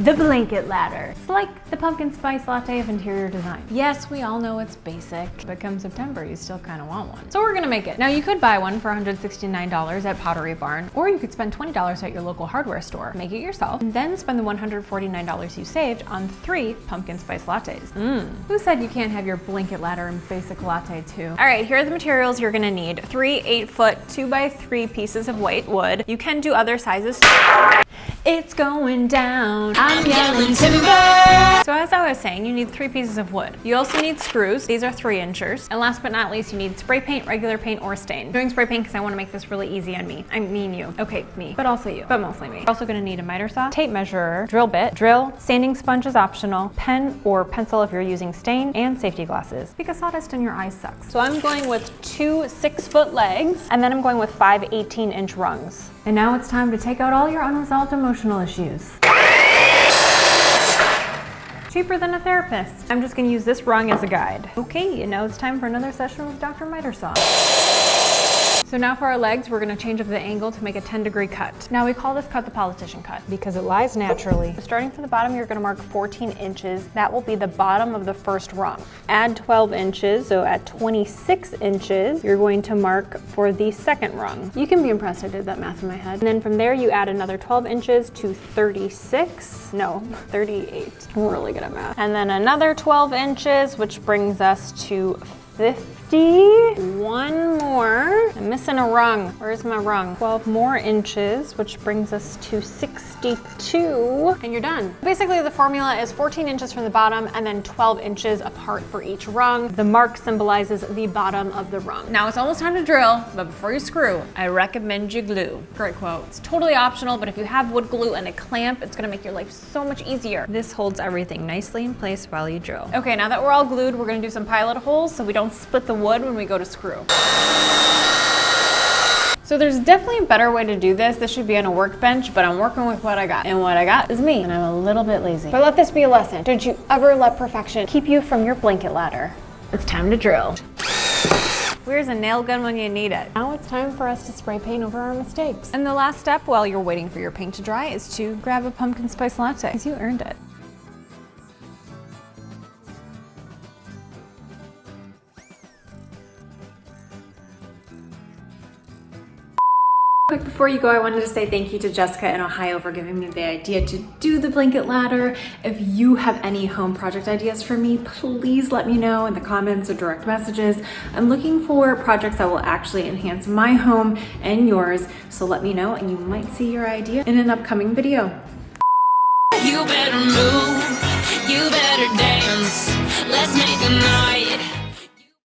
the blanket ladder. It's like the pumpkin spice latte of interior design. Yes, we all know it's basic, but come September, you still kind of want one. So we're gonna make it. Now you could buy one for $169 at Pottery Barn, or you could spend $20 at your local hardware store, make it yourself, and then spend the $149 you saved on 3 pumpkin spice lattes. Who said you can't have your blanket ladder and basic latte too? All right, here are the materials you're gonna need. 3 8-foot 2x3 pieces of white wood. You can do other sizes. It's going down. I'm yelling timber. So as I was saying, you need 3 pieces of wood. You also need screws. These are 3 inchers. And last but not least, you need spray paint, regular paint, or stain. I'm doing spray paint because I want to make this really easy on me. I mean you. Okay, me. But also you. But mostly me. You're also going to need a miter saw, tape measure, drill bit, drill, sanding sponge is optional, pen or pencil if you're using stain, and safety glasses because sawdust in your eyes sucks. So I'm going with 2 6-foot legs, and then I'm going with 5 18-inch rungs. And now it's time to take out all your unresolved emotional issues. Cheaper than a therapist. I'm just gonna use this rung as a guide. Okay, and now it's time for another session with Dr. Mitersaw. So now for our legs, we're gonna change up the angle to make a 10-degree cut. Now we call this cut the politician cut because it lies naturally. Starting from the bottom, you're gonna mark 14 inches. That will be the bottom of the first rung. Add 12 inches, so at 26 inches, you're going to mark for the second rung. You can be impressed I did that math in my head. And then from there, you add another 12 inches to 38. I'm really good at math. And then another 12 inches, which brings us to 50. One more. I'm missing a rung. Where's my rung? 12 more inches, which brings us to 62. And you're done. Basically, the formula is 14 inches from the bottom and then 12 inches apart for each rung. The mark symbolizes the bottom of the rung. Now it's almost time to drill, but before you screw, I recommend you glue. Great quote. It's totally optional, but if you have wood glue and a clamp, it's gonna make your life so much easier. This holds everything nicely in place while you drill. Okay, now that we're all glued, we're gonna do some pilot holes so we don't split the wood when we go to screw. So there's definitely a better way to do this. This should be on a workbench, but I'm working with what I got. And what I got is me, and I'm a little bit lazy. But let this be a lesson. Don't you ever let perfection keep you from your blanket ladder. It's time to drill. Where's a nail gun when you need it? Now it's time for us to spray paint over our mistakes. And the last step while you're waiting for your paint to dry is to grab a pumpkin spice latte, because you earned it. Quick before you go, I wanted to say thank you to Jessica in Ohio for giving me the idea to do the blanket ladder. If you have any home project ideas for me, please let me know in the comments or direct messages. I'm looking for projects that will actually enhance my home and yours, so let me know and you might see your idea in an upcoming video. You better move, you better dance. Let's make a